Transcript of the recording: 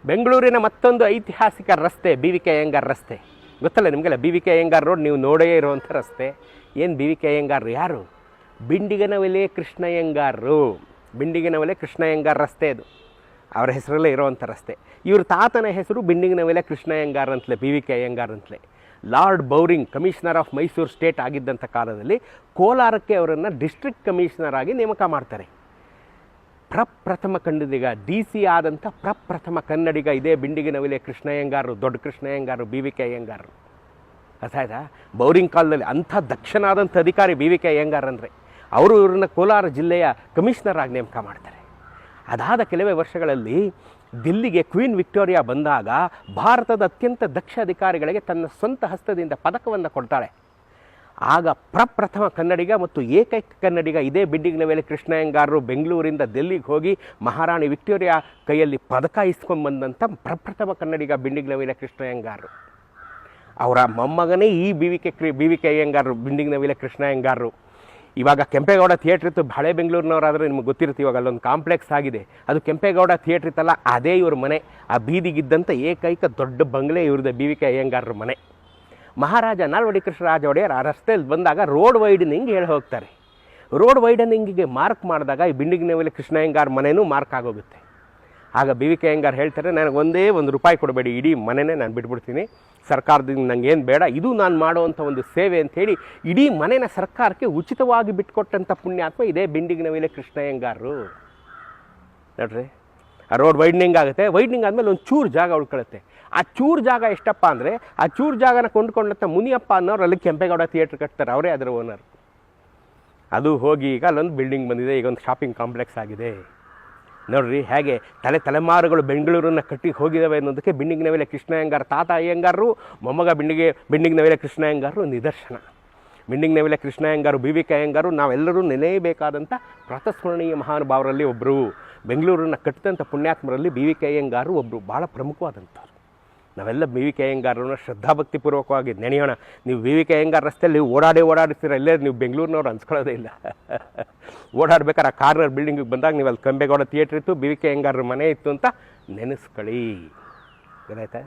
ಬೆಂಗಳೂರಿನ ಮತ್ತೊಂದು ಐತಿಹಾಸಿಕ ರಸ್ತೆ ಬಿ ವಿ ಕೆ ಅಯ್ಯಂಗಾರ್ ರಸ್ತೆ. ಗೊತ್ತಲ್ಲ ನಿಮಗೆಲ್ಲ, B V K Iyengar road ನೀವು ನೋಡೇ ಇರುವಂಥ ರಸ್ತೆ. ಏನು ಬಿ ವಿ ಕೆ ಅಯ್ಯಂಗಾರ್ ಯಾರು? ಬಿಂಡಿಗನವಲೆ ಕೃಷ್ಣಯ್ಯಂಗಾರರು. ಬಿಂಡಿಗನವಲೆ ಕೃಷ್ಣಯ್ಯಂಗಾರ್ ರಸ್ತೆ ಅದು, ಅವರ ಹೆಸರಲ್ಲೇ ಇರೋವಂಥ ರಸ್ತೆ. ಇವ್ರ ತಾತನ ಹೆಸರು ಬಿಂಡಿಗನವಲೆ ಕೃಷ್ಣಯ್ಯಂಗಾರ್ ಅಂತಲೇ, ಬಿ ವಿ ಕೆ ಅಯ್ಯಂಗಾರ್ ಅಂತಲೇ. Lord Bowring commissioner of Mysore state ಆಗಿದ್ದಂಥ ಕಾಲದಲ್ಲಿ ಕೋಲಾರಕ್ಕೆ ಅವರನ್ನು ಡಿಸ್ಟ್ರಿಕ್ಟ್ ಕಮಿಷನರ್ ಆಗಿ ನೇಮಕ ಮಾಡ್ತಾರೆ. ಪ್ರಪ್ರಥಮ ಕನ್ನಡಿಗ, ಡಿ ಸಿ ಆದಂಥ ಪ್ರಪ್ರಥಮ ಕನ್ನಡಿಗ ಇದೇ ಬಿಂಡಿಗನವಲೆ ಕೃಷ್ಣಯ್ಯಂಗಾರರು, ದೊಡ್ಡ ಕೃಷ್ಣಯ್ಯಂಗಾರರು, ಬಿ ವಿ ಕೆ ಅಯ್ಯಂಗಾರರು. ಅರ್ಥಾಯ್ತಾ? ಬೌರಿಂಗ್ ಕಾಲದಲ್ಲಿ ಅಂಥ ದಕ್ಷನಾದಂಥ ಅಧಿಕಾರಿ ಬಿ ವಿ ಕೆ ಅಯ್ಯಂಗಾರ್ ಅಂದರೆ. ಅವರು ಇವ್ರನ್ನ ಕೋಲಾರ ಜಿಲ್ಲೆಯ ಕಮಿಷನರ್ ಆಗಿ ನೇಮಕ ಮಾಡ್ತಾರೆ. ಅದಾದ ಕೆಲವೇ ವರ್ಷಗಳಲ್ಲಿ ದಿಲ್ಲಿಗೆ ಕ್ವೀನ್ ವಿಕ್ಟೋರಿಯಾ ಬಂದಾಗ ಭಾರತದ ಅತ್ಯಂತ ದಕ್ಷ ಅಧಿಕಾರಿಗಳಿಗೆ ತನ್ನ ಸ್ವಂತ ಹಸ್ತದಿಂದ ಪದಕವನ್ನು ಕೊಡ್ತಾಳೆ. ಆಗ ಪ್ರಪ್ರಥಮ ಕನ್ನಡಿಗ ಮತ್ತು ಏಕೈಕ ಕನ್ನಡಿಗ ಇದೇ ಬಿಂಡಿಗನವಲೆ ಕೃಷ್ಣಯ್ಯಂಗಾರರು ಬೆಂಗಳೂರಿಂದ ದಿಲ್ಲಿಗೆ ಹೋಗಿ ಮಹಾರಾಣಿ ವಿಕ್ಟೋರಿಯಾ ಕೈಯಲ್ಲಿ ಪದಕ ಇಸ್ಕೊಂಡ್ಬಂದಂಥ ಪ್ರಪ್ರಥಮ ಕನ್ನಡಿಗ ಬಿಂಡಿಗನವಲೆ ಕೃಷ್ಣಯ್ಯಂಗಾರರು. ಅವರ ಮೊಮ್ಮಗನೇ ಈ ಬಿ ವಿ ಕೆ ಅಯ್ಯಂಗಾರರು, ಬಿಂಡಿಗನವಲೆ ಕೃಷ್ಣಯ್ಯಂಗಾರರು. ಇವಾಗ ಕೆಂಪೇಗೌಡ ಥಿಯೇಟ್ರ್ ಇತ್ತು, ಹಳೆ ಬೆಂಗಳೂರಿನವರಾದರೆ ನಿಮ್ಗೆ ಗೊತ್ತಿರುತ್ತೆ. ಇವಾಗ ಅಲ್ಲೊಂದು ಕಾಂಪ್ಲೆಕ್ಸ್ ಆಗಿದೆ, ಅದು ಕೆಂಪೇಗೌಡ ಥಿಯೇಟ್ರ್ ಇತ್ತಲ್ಲ, ಅದೇ ಇವ್ರ ಮನೆ. ಆ ಬೀದಿಗಿದ್ದಂಥ ಏಕೈಕ ದೊಡ್ಡ ಬಂಗಲೆ ಇವ್ರದ್ದು, ಬಿ ವಿ ಕೆ ಅಯ್ಯಂಗಾರರ ಮನೆ. ಮಹಾರಾಜ ನಾಲ್ವಡಿ ಕೃಷ್ಣರಾಜ ಒಡೆಯರ್ ಆ ರಸ್ತೆಯಲ್ಲಿ ಬಂದಾಗ ರೋಡ್ ವೈಡನಿಂಗ್ ಹೇಳಿ ಹೋಗ್ತಾರೆ. ರೋಡ್ ವೈಡನಿಂಗಿಗೆ ಮಾರ್ಕ್ ಮಾಡಿದಾಗ ಈ ಬಿಂಡಿಗನವಲೆ ಕೃಷ್ಣಯ್ಯಂಗಾರ್ ಮನೆಯೂ ಮಾರ್ಕ್ ಆಗೋಗುತ್ತೆ. ಆಗ ಬಿ ವಿ ಕೆ ಅಯ್ಯಂಗಾರ್ ಹೇಳ್ತಾರೆ, ನನಗೆ ಒಂದೇ ಒಂದು ರೂಪಾಯಿ ಕೊಡಬೇಡಿ, ಇಡೀ ಮನೆಯೇ ನಾನು ಬಿಟ್ಬಿಡ್ತೀನಿ, ಸರ್ಕಾರದಿಂದ ನಂಗೆ ಏನು ಬೇಡ, ಇದು ನಾನು ಮಾಡುವಂಥ ಒಂದು ಸೇವೆ ಅಂಥೇಳಿ ಇಡೀ ಮನೆಯ ಸರ್ಕಾರಕ್ಕೆ ಉಚಿತವಾಗಿ ಬಿಟ್ಕೊಟ್ಟಂಥ ಪುಣ್ಯಾತ್ಮ ಇದೇ ಬಿಂಡಿಗನವಲೆ ಕೃಷ್ಣಯ್ಯಂಗಾರರು. ನೋಡ್ರಿ, ಆ ರೋಡ್ ವೈಡ್ನಿಂಗ್ ಆಗುತ್ತೆ. ವೈಡ್ನಿಂಗ್ ಆದಮೇಲೆ ಒಂದು ಚೂರು ಜಾಗ ಉಳ್ಕೊಳ್ಳುತ್ತೆ. ಆ ಚೂರು ಜಾಗ ಎಷ್ಟಪ್ಪ ಅಂದರೆ, ಆ ಚೂರು ಜಾಗನ ಕೊಂಡ್ಕೊಂಡಂಥ ಮುನಿಯಪ್ಪ ಅನ್ನೋರು ಅಲ್ಲಿ ಕೆಂಪೇಗೌಡ ಥಿಯೇಟ್ರ್ ಕಟ್ತಾರೆ, ಅವರೇ ಅದರ ಓನರ್. ಅದು ಹೋಗಿ ಈಗ ಅಲ್ಲೊಂದು ಬಿಲ್ಡಿಂಗ್ ಬಂದಿದೆ, ಈಗ ಒಂದು ಶಾಪಿಂಗ್ ಕಾಂಪ್ಲೆಕ್ಸ್ ಆಗಿದೆ. ನೋಡ್ರಿ ಹೇಗೆ ತಲೆಮಾರುಗಳು ಬೆಂಗಳೂರನ್ನು ಕಟ್ಟಿ ಹೋಗಿದ್ದಾವೆ ಅನ್ನೋದಕ್ಕೆ ಬಿಂಡಿಗನವಲೆ ಕೃಷ್ಣಯ್ಯಂಗಾರ್ ತಾತ ಅಯ್ಯಂಗಾರರು, ಮೊಮ್ಮಗ ಬಿಂಡಿಗನವಲೆ ಕೃಷ್ಣಯ್ಯಂಗಾರರು ನಿದರ್ಶನ. ಬಿಂಡಿಗನವಲೆ ಕೃಷ್ಣಯ್ಯಂಗಾರು, ಬಿ ವಿ ಕೆ ಅಯ್ಯಂಗಾರು ನಾವೆಲ್ಲರೂ ನೆನೆಯಬೇಕಾದಂಥ ಪ್ರಾತಸ್ಮರಣೀಯ ಮಹಾನುಭಾವರಲ್ಲಿ ಒಬ್ಬರು. ಬೆಂಗಳೂರನ್ನು ಕಟ್ಟಿದಂಥ ಪುಣ್ಯಾತ್ಮರಲ್ಲಿ ಬಿ ವಿ ಕೆ ಅಯ್ಯಂಗಾರು ಒಬ್ಬರು, ಭಾಳ ಪ್ರಮುಖವಾದಂಥವ್ರು. ನಾವೆಲ್ಲ ಬಿ ವಿ ಕೆ ಅಯ್ಯಂಗಾರನ್ನ ಶ್ರದ್ಧಾಭಕ್ತಿಪೂರ್ವಕವಾಗಿ ನೆನೆಯೋಣ. ನೀವು ಬಿ ವಿ ಕೆ ಅಯ್ಯಂಗಾರ್ ರಸ್ತೆಯಲ್ಲಿ ಓಡಾಡ್ತೀರ, ಎಲ್ಲೇ ನೀವು ಬೆಂಗಳೂರಿನವ್ರು ಅನ್ಸ್ಕೊಳ್ಳೋದೇ ಇಲ್ಲ. ಓಡಾಡ್ಬೇಕಾದ್ರೆ ಆ ಕಾರ್ನರ್ ಬಿಲ್ಡಿಂಗಿಗೆ ಬಂದಾಗ ನೀವು ಅಲ್ಲಿ ಕೆಂಪೇಗೌಡ ಥಿಯೇಟ್ರ್ ಇತ್ತು, ಬಿ ವಿ ಕೆ ಅಯ್ಯಂಗಾರರ ಮನೆ ಇತ್ತು ಅಂತ ನೆನೆಸ್ಕೊಳ್ಳಿ. ಗೊತ್ತಾಯ್ತಾ?